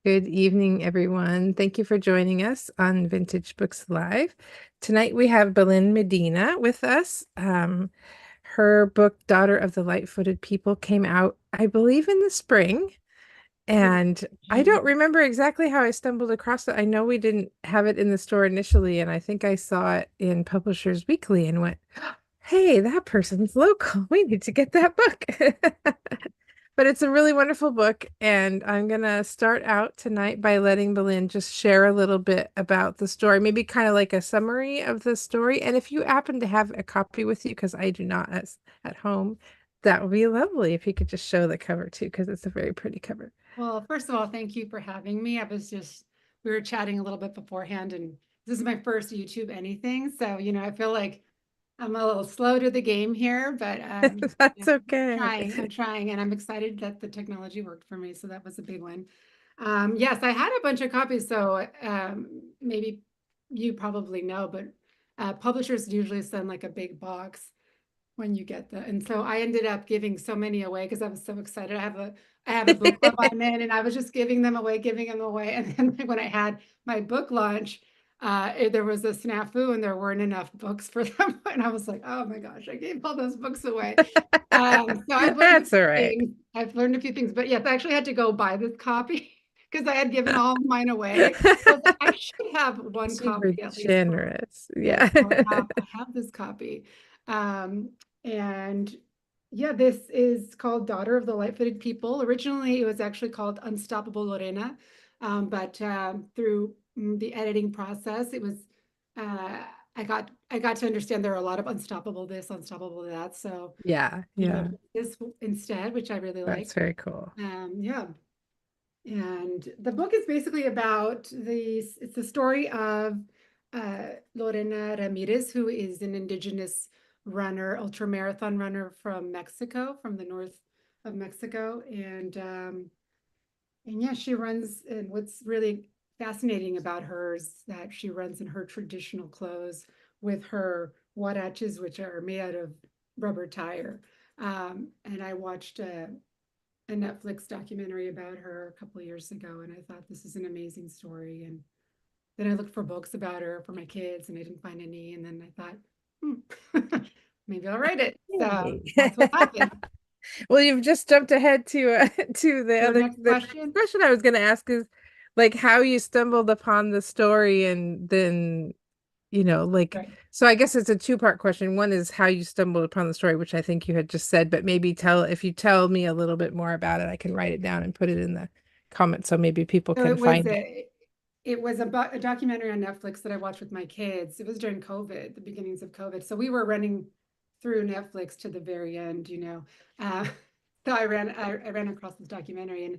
Good evening, everyone. Thank you for joining us on Vintage Books Live. Tonight we have Belen Medina with us. Her book, Daughter of the Light-Footed People, came out, I believe, in the spring. Yeah, And I don't June. remember exactly how I stumbled across it. I know we didn't have it in the store initially, and I think I saw it in Publishers Weekly and went, hey, that person's local. We need to get that book. But it's a really wonderful book, and I'm gonna start out tonight by letting Belinda just share a little bit about the story, maybe kind of like a summary of the story. And if you happen to have a copy with you, because I do not at home, that would be lovely if you could just show the cover too, because it's a very pretty cover. Well, first of all, thank you for having me. We were chatting a little bit beforehand, and this is my first YouTube anything. So, I feel like I'm a little slow to the game here, but That's okay. I'm trying, and I'm excited that the technology worked for me. So that was a big one. Yes, I had a bunch of copies, so maybe you probably know, but publishers usually send like a big box when you get the, and so I ended up giving so many away because I was so excited. I have a book club I'm in, and I was just giving them away, giving them away. And then when I had my book launch, there was a snafu and there weren't enough books for them. And I was like, oh my gosh, I gave all those books away. So I've learned a That's few all right. things. I've learned a few things, but yes, I actually had to go buy this copy because I had given all of mine away. So I was like, I should have one Super copy at least for, generous. yeah, Yeah. so I have this copy. Um, and yeah, this is called Daughter of the Light-Footed People. Originally, it was actually called Unstoppable Lorena, but through the editing process, it was uh, I got to understand there are a lot of unstoppable this, unstoppable that. So Yeah, came up yeah. with this instead, which I really That's like. very cool. Yeah, and the book is basically about it's the story of Lorena Ramirez, who is an indigenous runner, ultramarathon runner from Mexico, from the north of Mexico. And yeah, she runs, and what's really fascinating about her is that she runs in her traditional clothes with her huaraches, which are made out of rubber tire. And I watched a Netflix documentary about her a couple of years ago, and I thought this is an amazing story. And then I looked for books about her for my kids, and I didn't find any. And then I thought, maybe I'll write it. So Yay. that's what happened. Well, you've just jumped ahead to to Your next the next question? question I was going to ask is like how you stumbled upon the story and then, like Right. so I guess it's a two-part question. One is how you stumbled upon the story, which I think you had just said, but maybe tell if you tell me a little bit more about it, I can write it down and put it in the comments so maybe people So can find it. it was about a documentary on Netflix that I watched with my kids. It was during COVID, the beginnings of COVID. So we were running through Netflix to the very end. Uh, so I ran across this documentary, and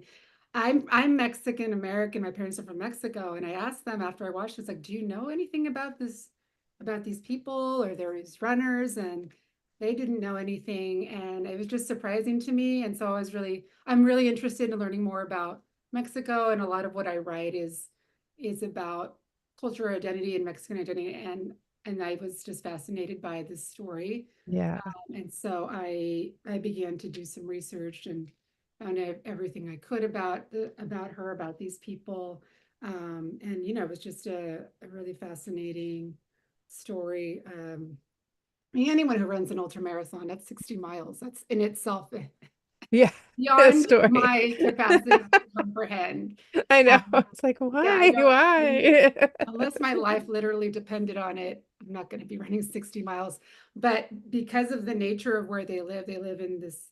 I'm Mexican American. My parents are from Mexico, and I asked them after I watched this, like, do you know anything about these people or there is runners? And they didn't know anything, and it was just surprising to me. And so I'm really interested in learning more about Mexico, and a lot of what I write is about cultural identity and Mexican identity, and I was just fascinated by this story. Yeah. And so I began to do some research and found out everything I could about her, about these people. And it was just a really fascinating story. Anyone who runs an ultra marathon, that's 60 miles. That's in itself Yeah. The beyond story. my capacity to comprehend. I know. Um, It's like, yeah, I why? don't, Why? unless my life literally depended on it, I'm not going to be running 60 miles. But because of the nature of where they live in this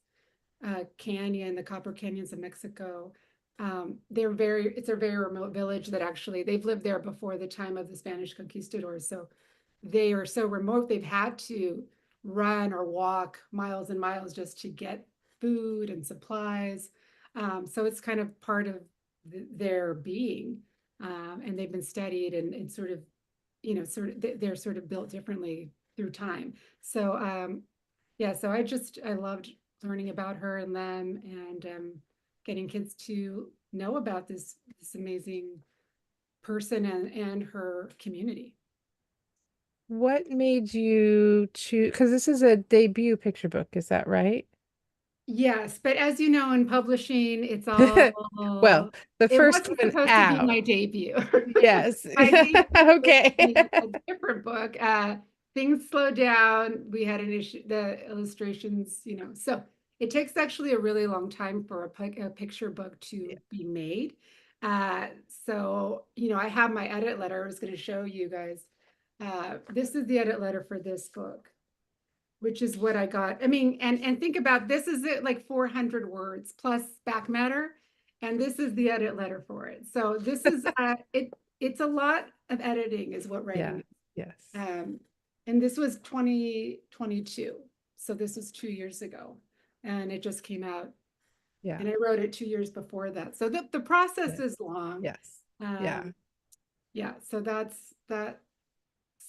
canyon, the Copper Canyons of Mexico. It's a very remote village that actually they've lived there before the time of the Spanish conquistadors. So they are so remote, they've had to run or walk miles and miles just to get food and supplies. So it's kind of part of their being. And they've been studied and sort of, they're sort of built differently through time. So yeah, so I loved learning about her and them, and getting kids to know about this amazing person and her community. What made you choose? Because this is a debut picture book, is that right? Yes, but as you know, in publishing, it's all, Well, the it first wasn't one supposed to be out. my debut. Yes. My debut was Okay. a different book. Things slowed down. We had an issue, the illustrations, so it takes actually a really long time for a picture book to be made. So, I have my edit letter. I was going to show you guys. This is the edit letter for this book, which is what I got. I mean, and think about this, is it like 400 words plus back matter, and this is the edit letter for it. So this is it's a lot of editing is what writing Yeah. is. Yes. And this was 2022. So this was 2 years ago, and it just came out, Yeah. and I wrote it 2 years before that. So the process Yes. is long. Yes. Yeah. Um, yeah, so that's that.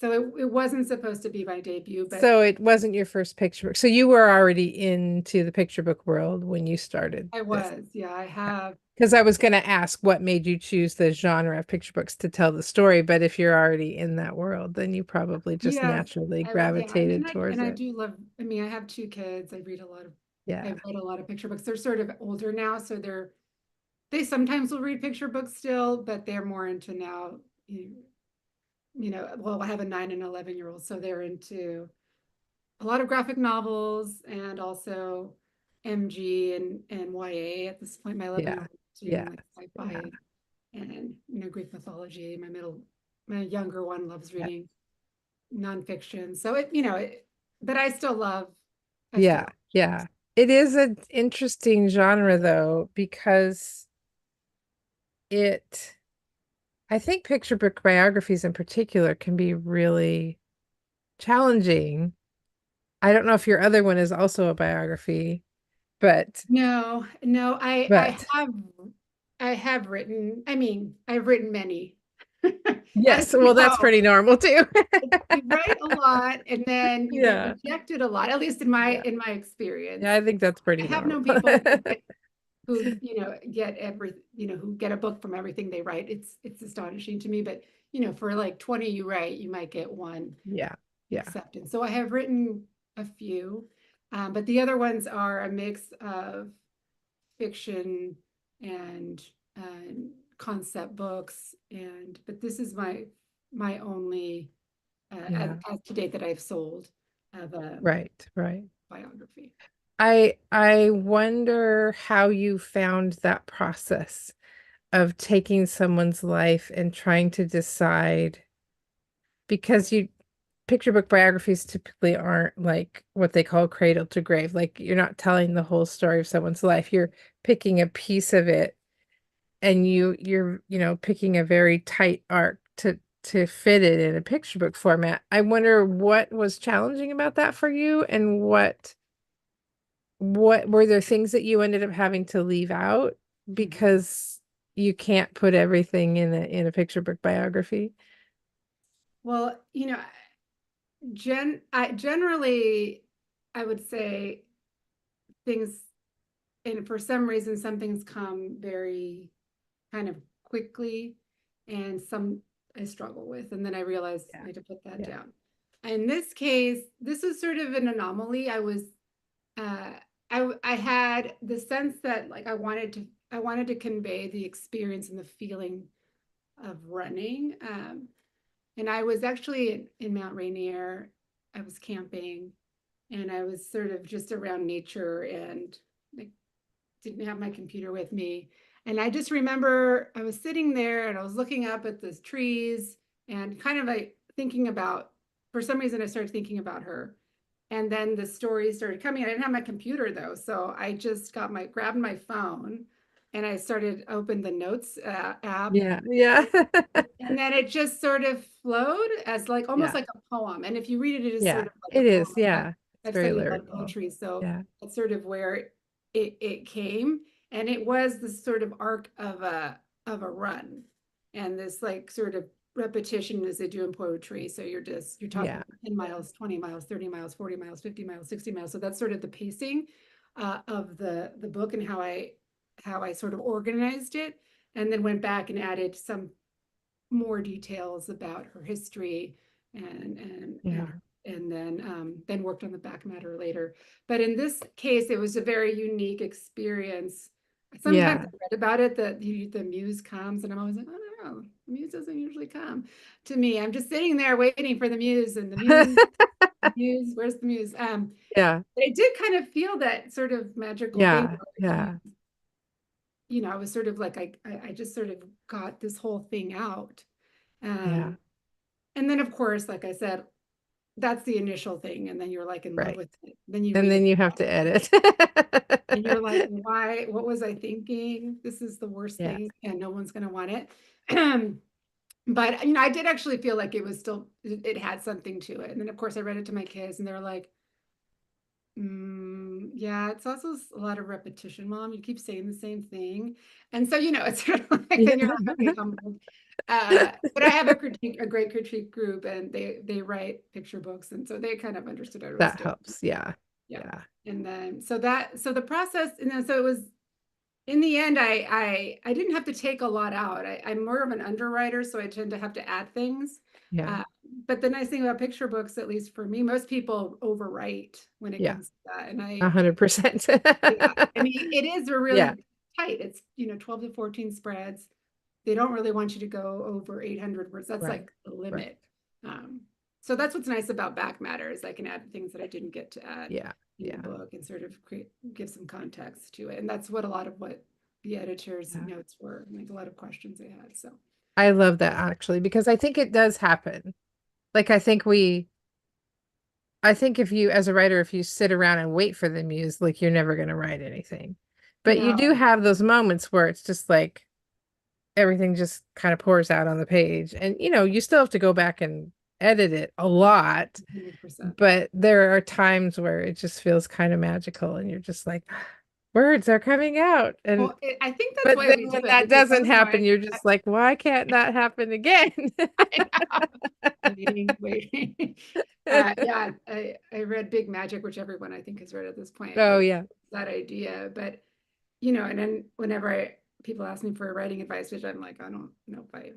So it wasn't supposed to be my debut, but So it wasn't your first picture book. So you were already into the picture book world when you started I this. was, yeah, I have. Because I was going to ask what made you choose the genre of picture books to tell the story, but if you're already in that world, then you probably just Yes, naturally yeah, and gravitated I towards and I it. do love. I mean, I have two kids. Yeah. I've read a lot of picture books. They're sort of older now, so they sometimes will read picture books still, but they're more into now. Well, I have a 9 and 11-year-old, so they're into a lot of graphic novels and also MG and YA at this point. My 11-year-old Yeah. is reading Yeah. like Yeah. sci-fi and Greek mythology. My younger one loves Yeah. reading nonfiction. So but I still Yeah. love picture books. Yeah. It is an interesting genre though, because it, I think picture book biographies in particular can be really challenging. I don't know if your other one is also a biography, but No, no, but I have written, I mean, I've written many. As yes, you well, that's know, pretty normal too. you write a lot and then you get Yeah. rejected a lot, at least Yeah. in my Yeah, experience. I think that's I pretty have normal. known people who get a book from everything they write. It's astonishing to me, but for like 20 you write, you might get one Yeah. Yeah. acceptance. So I have written a few, but the other ones are a mix of fiction and concept books, but this is my only Yeah. as to date that I've sold of a Right. Right. biography. I wonder how you found that process of taking someone's life and trying to decide, because you picture book biographies typically aren't like what they call cradle to grave. Like you're not telling the whole story of someone's life. You're picking a piece of it, and you're picking a very tight arc to fit it in a picture book format. I wonder what was challenging about that for you, and what were there things that you ended up having to leave out Mhm. because you can't put everything in a picture book biography? Well, I generally I would say things, and for some reason some things come very kind of quickly, and some I struggle with, and then I realized Yeah. I had to put that Yeah. down. In this case, this was sort of an anomaly. Uh, I had the sense that like I wanted to convey the experience and the feeling of running. And I was actually in Mount Rainier. I was camping, and I was sort of just around nature, and like didn't have my computer with me. And I just remember I was sitting there and I was looking up at the trees and kind of like thinking about, for some reason, I started thinking about her. And then the story started coming. I didn't have my computer though. So I just grabbed my phone and I started open the notes app. Yeah. Yeah. And then it just sort of flowed as like almost Yeah. like a poem. And if you read it, it is sort Yeah. of like It a poem. is. Yeah. It's I've very studied a lot of lyrical. poetry, so Yeah. that's sort of where it came. And it was this sort of arc of a run, and this like sort of repetition as they do in poetry. So you're talking Yeah. 10 miles, 20 miles, 30 miles, 40 miles, 50 miles, 60 miles. So that's sort of the pacing of the book, and how I sort of organized it, and then went back and added some more details about her history and Yeah. and then worked on the back matter later. But in this case, it was a very unique experience. Sometimes Yeah. I read about it that the muse comes, and I'm always like, oh no, the muse doesn't usually come to me. I'm just sitting there waiting for the muse, and the muse, where's the muse? Yeah. But I did kind of feel that sort of magical thing Yeah. where Yeah. I was sort of like I just sort of got this whole thing out. Yeah. Um, and then of course, like I said, that's the initial thing, and then you're like in love Right. with it. Then you And read then it you have to edit. and you're like, why? What was I thinking? This is the worst Yeah. thing, and no one's gonna want it. But I did actually feel like it was still it had something to it. And then of course I read it to my kids, and they're like, yeah, it's also a lot of repetition, Mom. You keep saying the same thing. And so, it's sort of like then you're like, okay, humbled. But I have a great critique group, and they write picture books, and so they kind of understood what I was That doing. helps. Yeah. Yeah. Yeah. And then so the process, and then so it was in the end, I didn't have to take a lot out. I'm more of an underwriter, so I tend to have to add things. Yeah. Uh, but the nice thing about picture books, at least for me, most people overwrite when it Yeah. comes to that. And 100%. yeah, I mean, it is a Yeah. really tight. It's 12 to 14 spreads. They don't really want you to go over 800 words. That's Right. like the Right. limit. Um, so that's what's nice about back matter is I can add things that I didn't get to add Yeah. in the Yeah. book and sort of give some context to it. And that's what a lot of what the editor's Yeah. notes were, like a lot of questions they had. So I love that actually because I think it does happen. Like I think if you as a writer if you sit around and wait for the muse like you're never going to write anything. But you do no, have those moments where it's just like everything just kind of pours out on the page and you still have to go back and edit it a lot, 100%. but there are times where it just feels kind of magical and you're just like words are coming out and Well, I think that's but why then we do when it that because doesn't happen you're just like why can't that happen again? I know. Waiting. Yeah, I read Big Magic, which everyone I think has read at this point, Oh but yeah. that idea. But and then whenever people ask me for writing advice, which I'm like, I don't know if I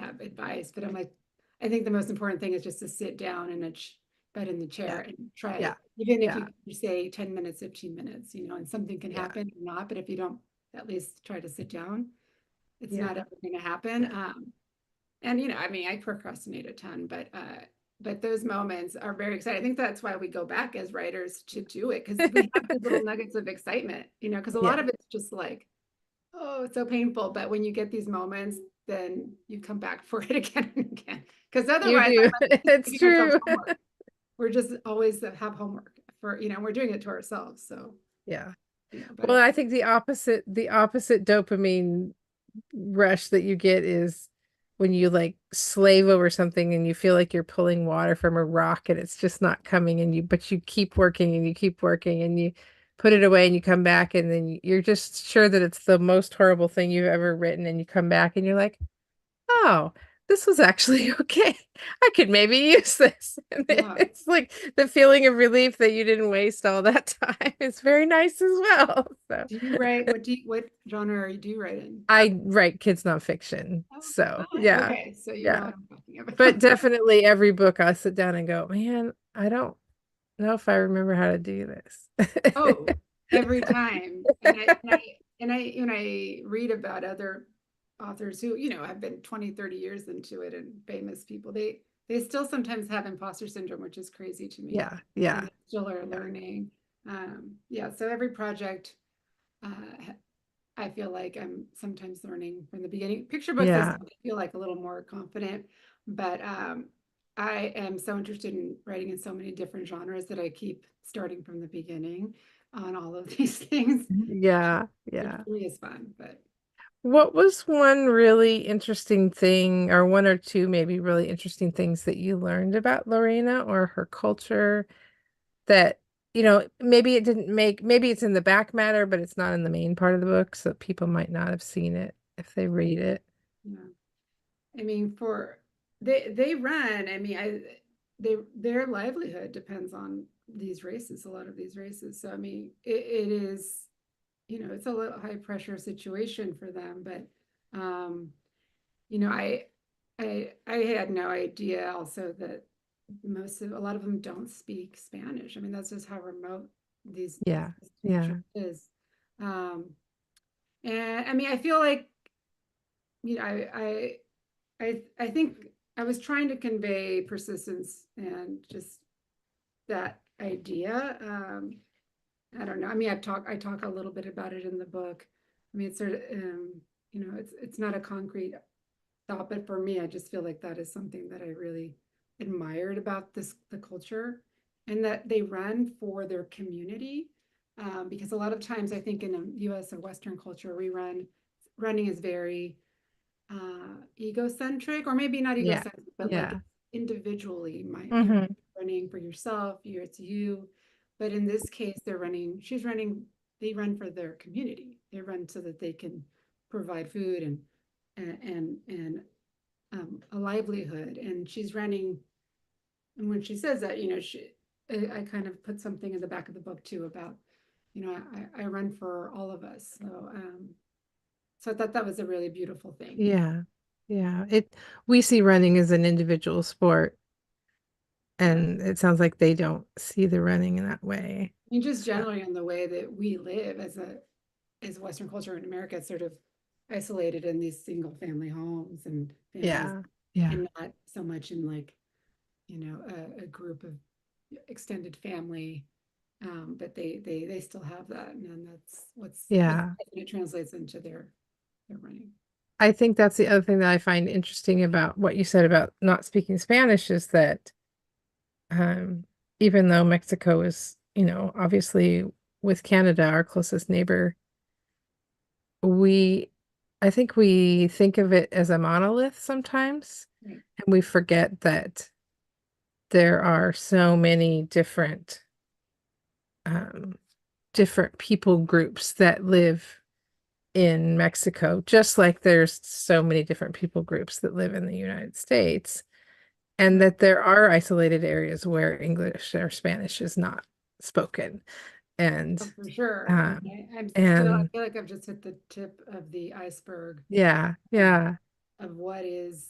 have advice, but I'm like, I think the most important thing is just to sit down in a bed in the Yeah. chair and try Yeah. it, even if Yeah. you say 10 minutes, 15 minutes, and something can Yeah. happen or not. But if you don't at least try to sit down, it's not Yeah. ever going to happen. Yeah. And I mean, I procrastinate a ton, but those moments are very exciting. I think that's why we go back as writers to do it because we have these little nuggets of excitement, because a lot Yeah. of it's just like, oh, it's so painful. But when you get these moments, then you come back for it again and again. Because You otherwise, do. I'm like It's giving ourselves true. homework. We're just always have homework for, we're doing it to ourselves. So, Yeah. but Well, I think the opposite dopamine rush that you get is when you like slave over something and you feel like you're pulling water from a rock and it's just not coming and but you keep working and you keep working and you put it away and you come back and then you're just sure that it's the most horrible thing you've ever written and you come back and you're like, oh, this was actually okay. I could maybe use this. And yeah. it's like the feeling of relief that you didn't waste all that time. It's very nice as well. So Do you write? What genre do you write in? I write kids nonfiction. Oh, So fun. yeah, Okay, so you know yeah. what I'm talking But about. definitely every book I sit down and go, man, I don't know if I remember how to do this. Oh, every time. When I read about other authors who, have been 20, 30 years into it and famous people, they still sometimes have imposter syndrome, which is crazy to me. Yeah, And yeah, they still are yeah, learning. Yeah, so every project uh, I feel like I'm sometimes learning from the beginning. Picture books, yeah. I feel like a little more confident, but I am so interested in writing in so many different genres that I keep starting from the beginning on all of these things, Yeah, which yeah. really is fun. But What was one really interesting thing, or one or two maybe really interesting things that you learned about Lorena or her culture that, maybe it didn't make, maybe it's in the back matter, but it's not in the main part of the book, so people might not have seen it if they read it. yeah, I mean, for they run. I mean, their livelihood depends on these races. A lot of these races. So I mean, it is. It's a little high pressure situation for them, but um, you know, I I had no idea also that a lot of them don't speak Spanish. I mean, that's just how remote Yeah. this culture Yeah. is. Um, and I mean, I feel like, you know, I think I was trying to convey persistence and just that idea. I don't know. I mean, I talk a little bit about it in the book. I mean, it's sort of, you know, it's not a concrete thought, but for me, I just feel like that is something that I really admired about the culture, and that they run for their community. Because a lot of times I think in the US or Western culture, running is very egocentric, or maybe not Yeah. egocentric, but like Yeah. individually, you're Hmm. running for yourself, it's you. But in this case, they run for their community. They run so that they can provide food and a livelihood. And she's running, and when she says that, you know, I kind of put something in the back of the book too about, you know, I run for all of us. So I thought that was a really beautiful thing. Yeah. Yeah. We see running as an individual sport, Yeah. and it sounds like they don't see the running in that way. I mean, just generally in the way that we live as Western culture in America, it's sort of isolated in these single family homes and families, Yeah. Yeah. and not so much in like, you know, a group of extended family. But they still have that, and then that's Yeah. it translates into their running. I think that's the other thing that I find interesting about what you said about not speaking Spanish is that um, even though Mexico is, obviously with Canada, our closest neighbor, we, I think we think of it as a monolith sometimes, Right. and we forget that there are so many um, different people groups that live in Mexico, just like there's so many different people groups that live in the United States, and Right. that there are isolated areas where English or Spanish is not spoken. And Oh, for sure. I um mean, I and feel like I've just hit the tip of the iceberg yeah, of yeah, what is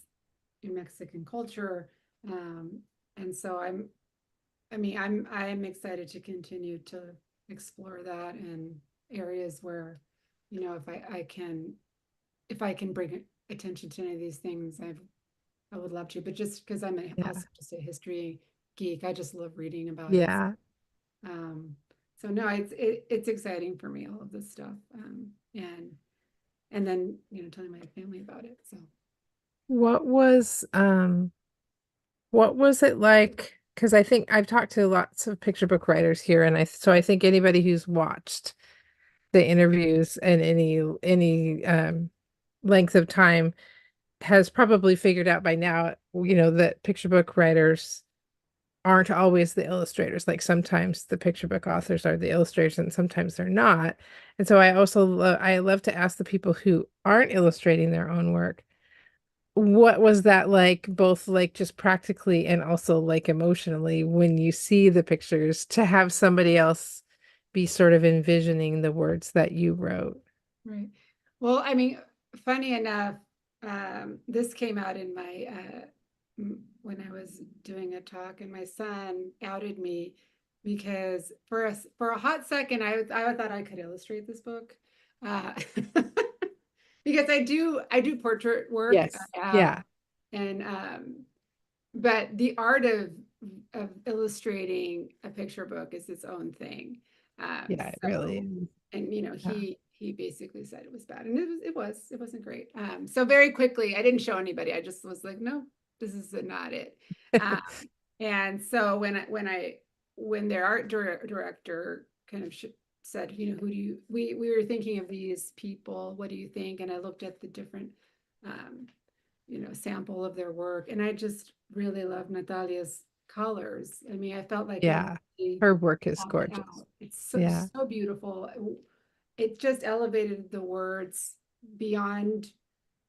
Mexican culture. Um, and so I mean, I'm excited to continue to explore that in areas where, you know, if I can bring attention to any of these things, I would love to. But just because yeah, also just a history geek, I just love reading about it. yeah. Um, so no, it's exciting for me, all of this stuff, and then, you know, telling my family about it. So What was um what was it like? Because I think I've talked to lots of picture book writers here, and I think anybody who's watched the interviews and any length of time has probably figured out by now, that picture book writers aren't always the illustrators. Like sometimes the picture book authors are the illustrators and sometimes they're not. And so I love to ask the people who aren't illustrating their own work, what was that like, both like just practically and also like emotionally when you see the pictures to have somebody else be sort of envisioning the words that you wrote? right. Well, I mean, funny enough, this came out in when I was doing a talk, and my son outed me because for a hot second, I thought I could illustrate this book, uh, because I do portrait work, Yes. Yeah. and but the art of illustrating a picture book is its own thing. Yeah, it really So, is. and you know, Yeah. he basically said it was bad, and it wasn't great. So very quickly, I didn't show anybody. I just was like, no, this is not it. Um, and so when their director kind of said, you know, we were thinking of these people. What do you think? And I looked at the different um, you know, sample of their work. And I just really love Natalia's colors. I mean, I felt like it Yeah. really Her work is popped gorgeous. out. It's Yeah. so beautiful. It just elevated the words beyond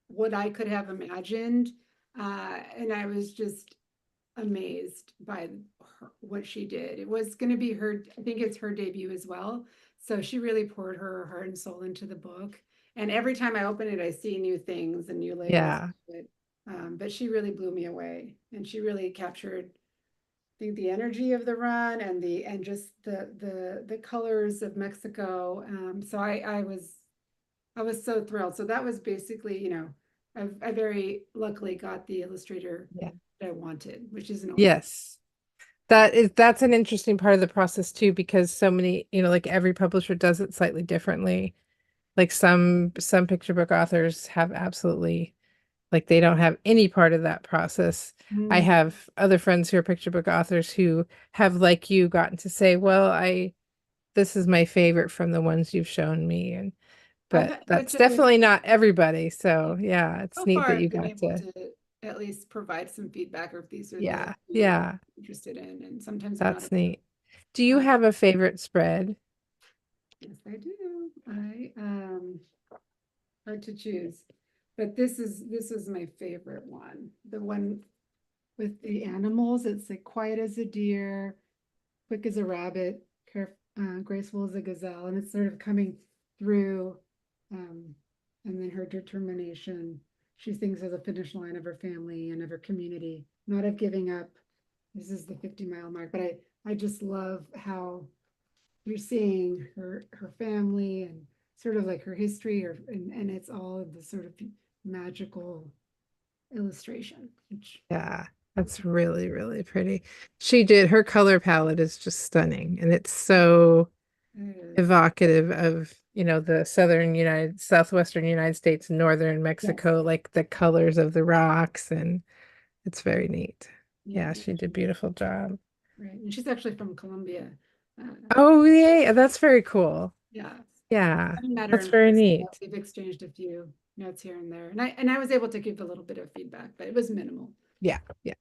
what I could have imagined. And I was just amazed by what she did. It was going to be I think it's her debut as well. So she really poured her heart and soul into the book. And every time I open it, I see new things and new layers Yeah. to it. But she really blew me away, and she really captured. think the energy of the run and just the colors of Mexico. So I was so thrilled. So that was basically, I very luckily got the illustrator Yeah. that I wanted, which isn't always. Yes. That's an interesting part of the process too, because so many, like every publisher does it slightly differently. Like some picture book authors have absolutely like they don't have any part of that process. I Mm. have other friends who are picture book authors who have, like you, gotten to say, well, I this is my favorite from the ones you've shown me. And I've but had, that's definitely not everybody. So yeah, it's so neat far that you I've been got able to, to at least provide some feedback or if these are the yeah, you're yeah, interested in, and sometimes they're not. that's neat. Do you Uh, have a favorite spread? yes, I do. Hard to choose, but this is my favorite one. The one with the animals. It's like quiet as a deer, quick as a rabbit, graceful as a gazelle, and it's sort of coming through. Um, and then her determination. She thinks of the finish line of her family and of her community, not of giving up. This is the 50-mile mark, but I just love how you're seeing her family and sort of like her history, and it's all of the sort of magical illustration, which Yeah, that's really, really pretty. She did, her color palette is just stunning, and it's so is. evocative of, the southwestern United States, northern Yes. Mexico, like the colors of the rocks, and it's very neat. Yeah, Yeah, no, she did a beautiful job. right. And she's actually from Colombia. Uh, Oh, yeah, that's very cool. yeah. Yeah, I haven't met her that's in very person, but neat. we've exchanged a few notes here and there. And I was able to give a little bit of feedback, but it was minimal. Yeah, yeah.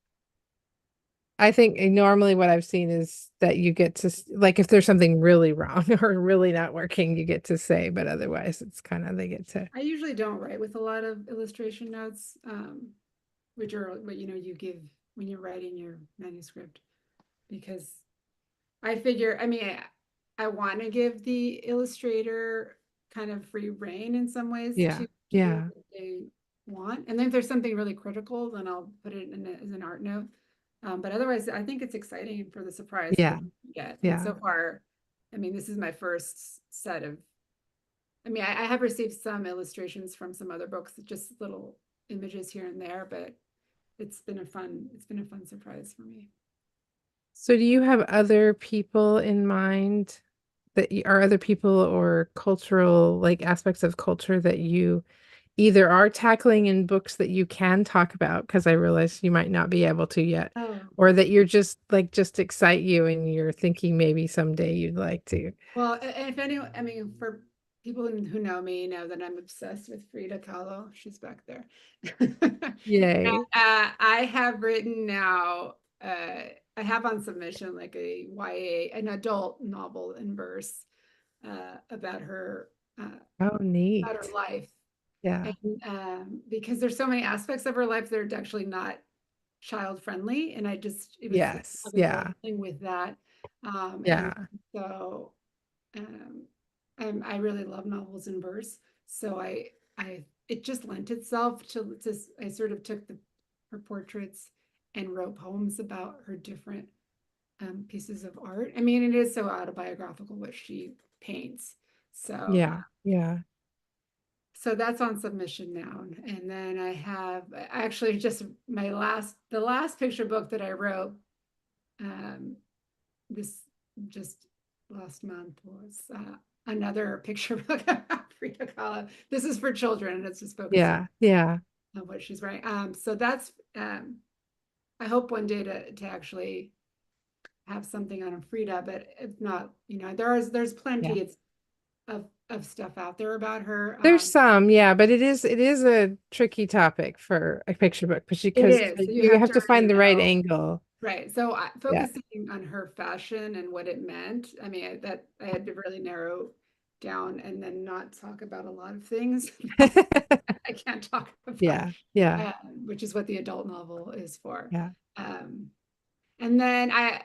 I think normally what I've seen is that you get to, like, if there's something really wrong or really not working, you get to say, but otherwise it's kind of, they get to, I usually don't write with a lot of illustration notes, which are what you give when you're writing your manuscript, because I figure, I mean, I want to give the illustrator kind of free rein in some ways yeah, to do yeah, what they want. And then if there's something really critical, then I'll put it as an art note. But otherwise, I think it's exciting for the surprise of yeah, what you get. And yeah. so far, I mean, this is my first set of, I mean, I have received some illustrations from some other books, just little images here and there, but it's been a fun surprise for me. So do you have other people in mind that you, are other people or cultural, like aspects of culture that you either are tackling in books that you can talk about, because I realize you might not be able to yet, Oh, or that you're just like just excite you and you're thinking maybe someday you'd like to? well, and if anyone, I mean, for people who know me know that I'm obsessed with Frida Kahlo. She's back there. Yay. I have written now, I have on submission like a YA, an adult novel in verse about uh, Oh, about her neat. life. Yeah. And because there's so many aspects of her life that are actually not child friendly. And I Yes. was Yeah. wrestling with that. And Yeah. so um, I really love novels in verse. So it just lent itself to, I sort of took her portraits and wrote poems about her different pieces of art. I mean, it is so autobiographical what she paints. So, Yeah. Yeah. so that's on submission now. And then I have actually just the last picture book that I wrote, um, this just last month was another picture book about Frida Kahlo. This is for children and it's just focusing Yeah. Yeah. on what she's writing. So that's I hope one day to actually have something on Frida, but if not, there's Yeah. plenty of stuff out there about her. There's some, yeah, but it is a tricky topic for a picture book, It because is. So you you have have to to already find the right know. angle. Right. So Yeah. focusing on her fashion and what it meant, I mean, that I had to really narrow down and then not talk about a lot of things that I can't talk about, Yeah. Yeah. uh, which is what the adult novel is for. Yeah. Um, and then I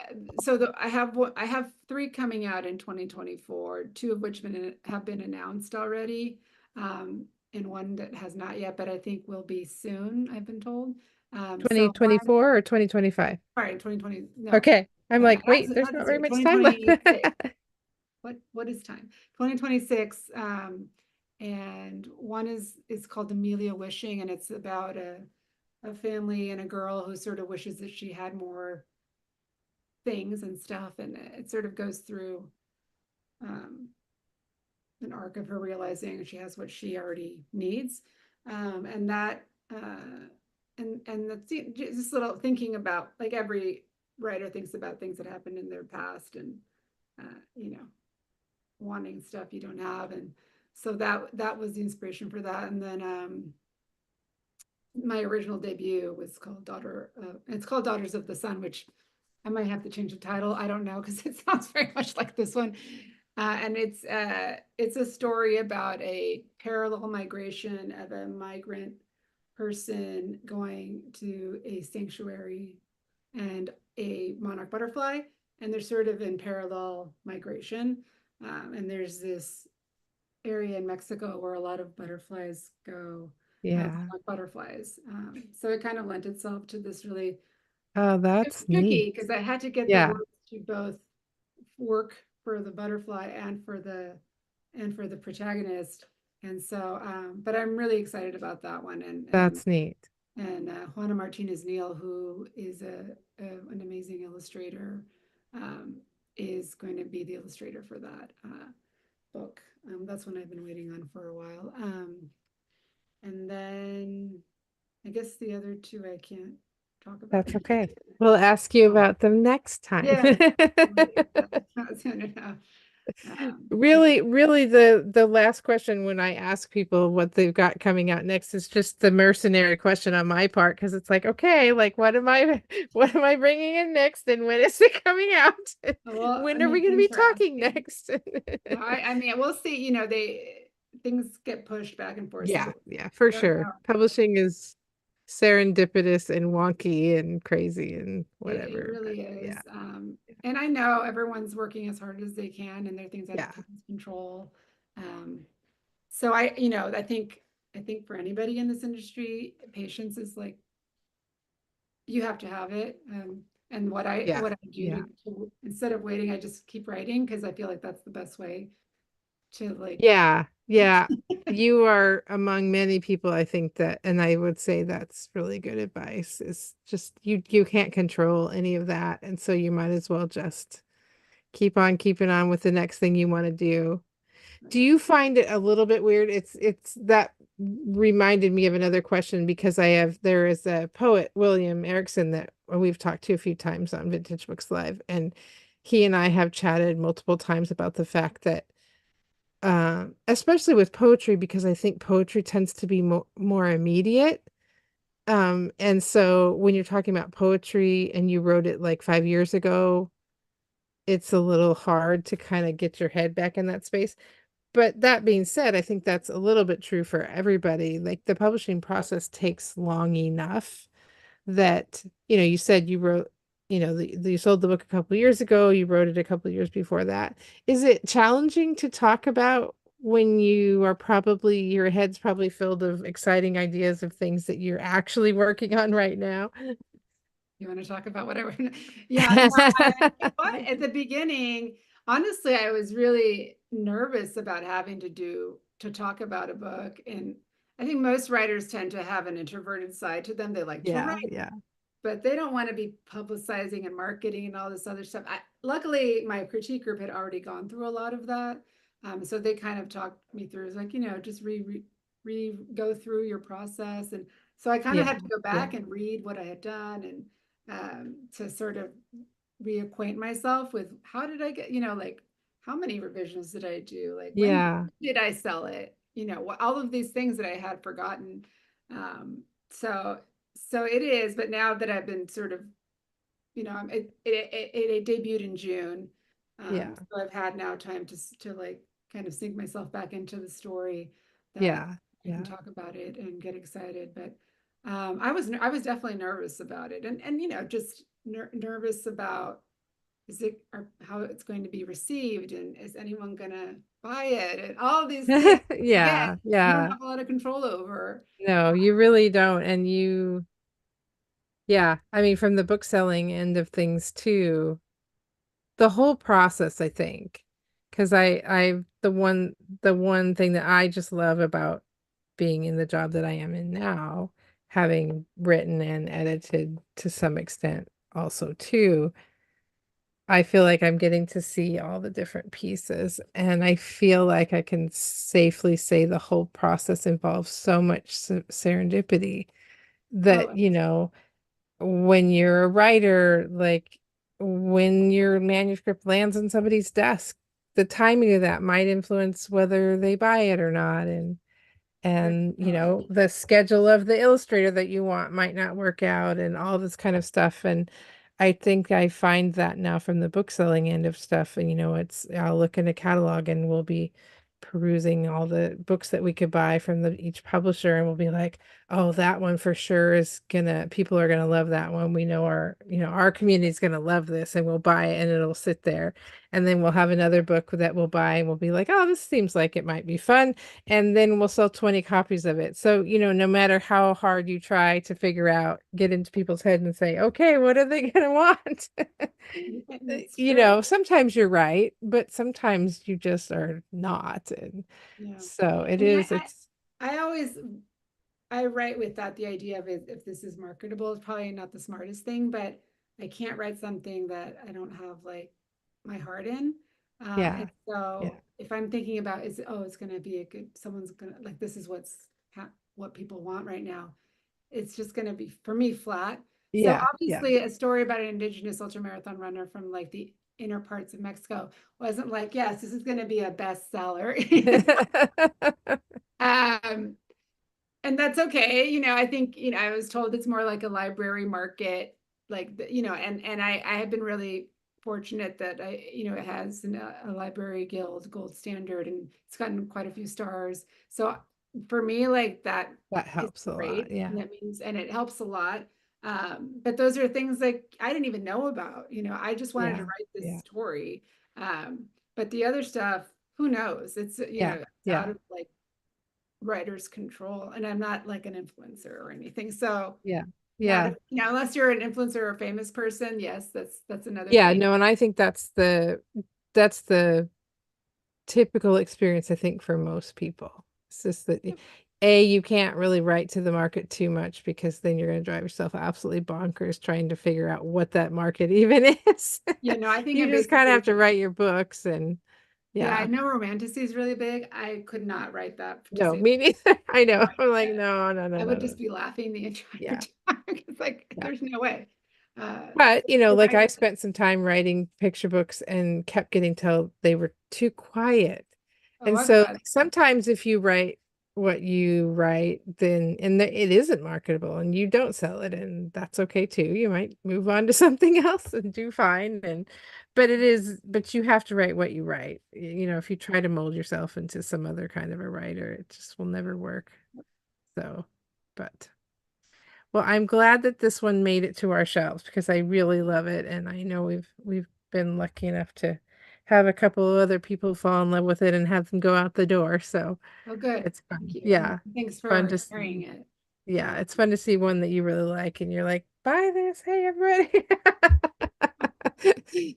have three coming out in 2024, two of which have been announced already. and one that has not yet, but I think will be soon, I've been told. So one, 2024 or 2025? sorry, 2020, no, Okay. I'm like, wait, there's not not this very year, much time left. 2026. What is time? 2026. And one is called Amelia Wishing, and it's about a family and a girl who sort of wishes that she had more things and stuff, and it sort of goes through um, an arc of her realizing she has what she already needs, and that and that's just little thinking about, like, every writer thinks about things that happened in their past, and you know, wanting stuff you don't have, and so that was the inspiration for that. And then my original debut was called it's called Daughters of the Sun, which I might have to change the title. I don't know, because it sounds very much like this one. And it's a story about a parallel migration of a migrant person going to a sanctuary and a monarch butterfly, and they're sort of in parallel migration. And there's this area in Mexico where a lot of butterflies go, Yeah. monarch butterflies. So it kind of lent itself to this really, Oh, it that's was neat. tricky because I had to get the Yeah, words to both work for the butterfly and for the protagonist. And so, but I'm really excited about that one. that's neat. And Juana Martinez Neal, who is an amazing illustrator, um, is going to be the illustrator for that book. That's one I've been waiting on for a while. And then I guess the other two I can't talk about. That's okay. We'll ask you Oh, about them next time. yeah. That's soon enough. But Really, really the last question when I ask people what they've got coming out next is just the mercenary question on my part, because it's like, okay, like what am I what am I bringing in next and when is it coming out? well, I When are we mean, going to thanks be for talking asking. next? No, I mean, we'll see. Things get pushed back and forth, so Yeah, yeah, for I don't sure. know. Publishing is serendipitous and wonky and crazy and It whatever, but really yeah. is. And I know everyone's working as hard as they can, and there are things out of Yeah. people's control. Um, so I think for anybody in this industry, patience is like, you have to have it. And Yeah. what I do Yeah. instead of waiting, I just keep writing, because I feel like that's the best way to, like. Yeah, yeah. You are among many people, I think that, and I would say that's really good advice, is just you can't control any of that. And so you might as well just keep on keeping on with the next thing you want to do. Do you find it a little bit weird? It's that reminded me of another question, because there is a poet, William Erickson, that we've talked to a few times on Vintage Books Live, and he and I have chatted multiple times about the fact that especially with poetry, because I think poetry tends to be more immediate. And so when you're talking about poetry and you wrote it like 5 years ago, it's a little hard to kind of get your head back in that space. But that being said, I think that's a little bit true for everybody. Like the publishing process takes long enough that, you said you wrote, you sold the book a couple years ago, you wrote it a couple years before that. Is it challenging to talk about when you are probably, your head's probably filled of exciting ideas of things that you're actually working on right now? You want to talk about whatever? Yeah, no, at the beginning, honestly, I was really nervous about having to talk about a book. And I think most writers tend to have an introverted side to them. They like to Yeah, write, yeah, but they don't want to be publicizing and marketing and all this other stuff. Luckily, my critique group had already gone through a lot of that. So they kind of talked me through. It's like, just re go through your process. And so I kind of yeah, had to go yeah, back and read what I had done, and to sort of reacquaint myself with, how did I get, like, how many revisions did I do? Like, when yeah, did I sell it? All of these things that I had forgotten. So it is, but now that I've been sort of, it debuted in June. yeah, So I've had now time to like kind of sink myself back into the story, that yeah, I can yeah, talk about it and get excited. But I was definitely nervous about it, and just nervous about is it, or how it's going to be received, and is anyone gonna buy it, and all these things. Again, Yeah, you don't yeah. have a lot of control over. No, you really don't. And you, yeah, I mean, from the book selling end of things too, the whole process, I think, because the one thing that I just love about being in the job that I am in now, having written and edited to some extent also too, I feel like I'm getting to see all the different pieces, and I feel like I can safely say the whole process involves so much serendipity that, Oh, when you're a writer, like when your manuscript lands on somebody's desk, the timing of that might influence whether they buy it or not. And no, the schedule of the illustrator that you want might not work out and all this kind of stuff. And I think I find that now from the book selling end of stuff. And I'll look in a catalog and we'll be perusing all the books that we could buy from each publisher, and we'll be like, oh, that one for sure is gonna people are gonna love that one. We know our community is gonna love this, and we'll buy it and it'll sit there. And then we'll have another book that we'll buy and we'll be like, oh, this seems like it might be fun, and then we'll sell 20 copies of it. So, no matter how hard you try to figure out, get into people's head and say, okay, what are they going to want? it's true. Sometimes you're right, but sometimes you just are not. And Yeah. so it I mean, is, it's, I always, I write with that, the idea of it, if this is marketable, it's probably not the smartest thing, but I can't write something that I don't have like my heart in. And yeah, yeah, so if I'm thinking about, it's going to be a good, someone's going to like, this is what people want right now. It's just going to be, for me, flat. So yeah, yeah. obviously a story about an indigenous ultramarathon runner from like the inner parts of Mexico wasn't like, yes, this is going to be a bestseller. um, and that's okay. I think, I was told it's more like a library market, like, and I have been really fortunate that it has a library guild gold standard, and it's gotten quite a few stars. So for me, like that That is helps a lot. great. Yeah, And that means, and it helps a lot. But those are things like I didn't even know about, I just wanted to yeah, write this yeah, story. But the other stuff, who knows? yeah, It's out yeah, of like writer's control, and I'm not like an influencer or anything. So yeah, not yeah. unless you're an influencer or a famous person, yes, that's another Yeah, thing. no, and I think that's the typical experience, I think, for most people. It's just that you can't really write to the market too much because then you're going to drive yourself absolutely bonkers trying to figure out what that market even is. Yeah, no, I think You I'm just kind of have basically, to write your books and yeah, I yeah. know romanticy is really big. I could not write that to No, save me neither. I know. my I'm like, head. no, no, no, I no, would no. just be laughing the entire Yeah. time. It's like Yeah. there's no way. Uh, But, you're like right. I spent some time writing picture books and kept getting told they were too quiet. Oh, And I've so had, sometimes if you write what you write, then it isn't marketable and you don't sell it, and that's okay too. You might move on to something else and do fine. But you have to write what you write. If you try to mold yourself into some other kind of a writer, it just will never work. So, but well, I'm glad that this one made it to our shelves because I really love it, and I know we've been lucky enough to have a couple of other people fall in love with it and have them go out the door. So oh, good. it's Thank fun. you. And Yeah, thanks fun for to sharing see. it. Yeah, Uh, it's fun to see one that you really like, and you're like, buy this. Hey, everybody.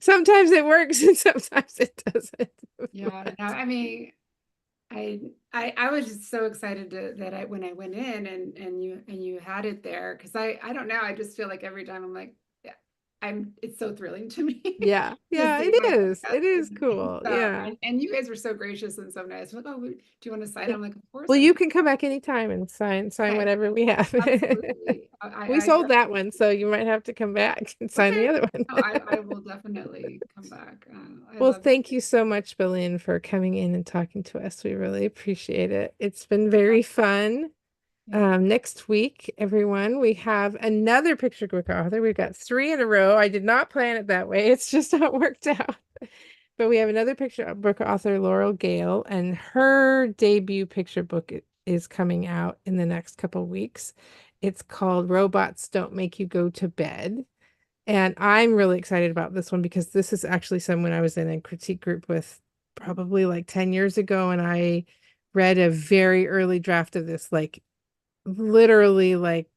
Sometimes it works and sometimes it doesn't. yeah, no, I mean, I I was just so excited that I when I went in and you had it there, because I don't know, I just feel like every time I'm like, yeah, it's so thrilling to me Yeah, to yeah, it see my is. podcast. It is And cool. so Yeah. and you guys were so gracious and so nice. Like, oh, do you want to sign? Yeah. I'm like, of course Well, I do. you can come back anytime and sign Okay, whatever we have. absolutely. We I sold that one, so you might have to come back and sign okay. the other one. No, I will definitely come back. I Well, love thank you so much, Belen, for coming in and talking to us. We really appreciate it. It's been very fun. yeah. Next week, everyone, we have another picture book author. We've got three in a row. I did not plan it that way. It's just not worked out. But we have another picture book author, Laurel Gale, and her debut picture book is coming out in the next couple weeks. It's called Robots Don't Make You Go to Bed. And I'm really excited about this one because this is actually someone I was in a critique group with probably like 10 years ago. And I read a very early draft of this, like literally like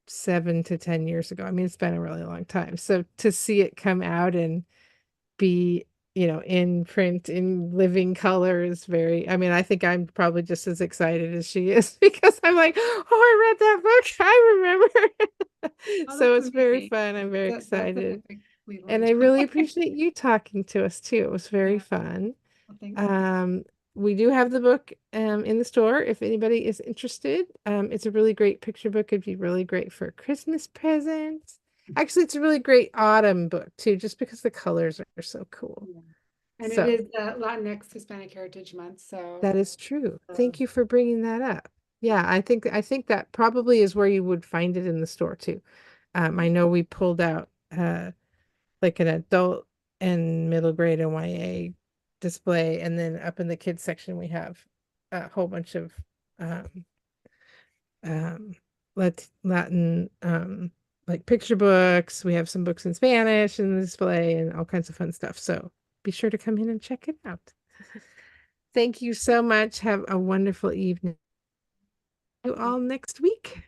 7 to 10 years ago. I mean, it's been a really long time. So to see it come out and be, in print in living color is very, I mean, I think I'm probably just as excited as she is because I'm like, oh, I read that book. I remember. Oh, So that's it's very amazing. fun. I'm very That's an excited. epically And long I really time. appreciate you talking to us too. It was very Yeah. fun. Well, thank you. Um, we do have the book in the store if anybody is interested. It's a really great picture book. It'd be really great for Christmas presents. Actually, it's a really great autumn book too, just because the colors are so cool. Yeah. And it So is Latinx Hispanic Heritage Month, so that is true. uh, Thank you for bringing that up. Yeah, I think that probably is where you would find it in the store too. I know we pulled out like an adult and middle grade and YA display, and then up in the kids section we have a whole bunch of um um Latin like picture books. We have some books in Spanish in the display and all kinds of fun stuff. So be sure to come in and check it out. Thank you so much. Have a wonderful evening. See you all next week.